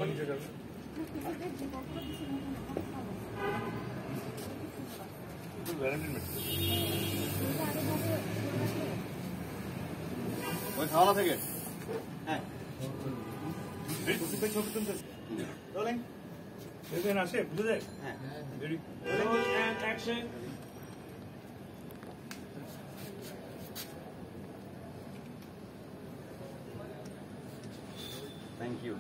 আমার নিচে যাবে ওই খাওয়া থেকে হ্যাঁ আসে বুঝে যায় হ্যাঁ থ্যাংক ইউ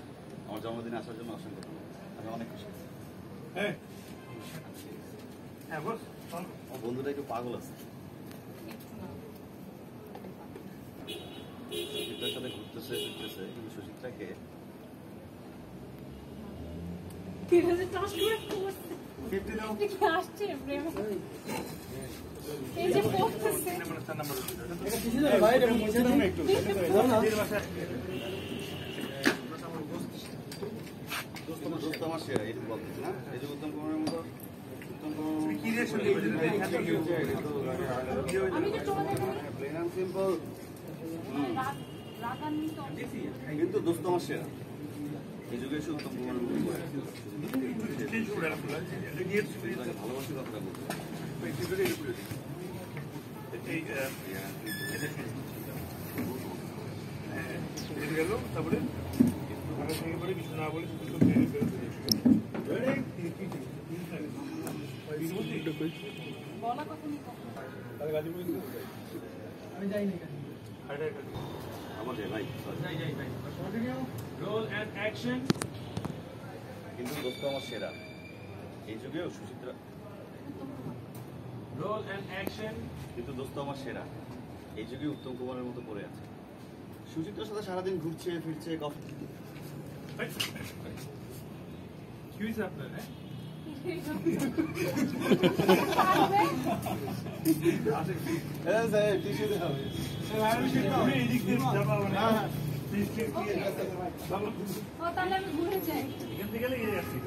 আমার জন্মদিনে আসার জন্য অসংখ্য ধন্যবাদ আমি অনেক খুশি হ্যাঁ হ্যাঁ বস আমার বন্ধুটা একটু পাগল আছে সুচিত্রার সাথে ঘুরতেছে ফিরতেছে কিন্তু সুচিত্রাকে দোস্ত আমার সেরা এইটুকু বলতেছে না এই যে উত্তম কুমারের মতো সিম্পল কিন্তু দোস্ত আমার সেরা এই যুগে এসে উত্তম কুমারের মতো ভালোবাসি কথাটা বলতে গেল তারপরে কিছু না বলে আমি যাইনি আমাদের ভাই রোল এন্ড অ্যাকশন কিন্তু দোস্ত আমার সেরা এই যুগেও সুচিত্রা রোল এন্ড অ্যাকশন কিন্তু দোস্ত আমার সেরা এই যুগে উত্তম কুমারের মতো পড়ে আছে সুচিত্রার সাথে সারাদিন ঘুরছে ফিরছে কফি কি হয়েছে আপনার হ্যাঁ তাহলে আমি ঘুরে যাই এখান থেকে গেলে আসছি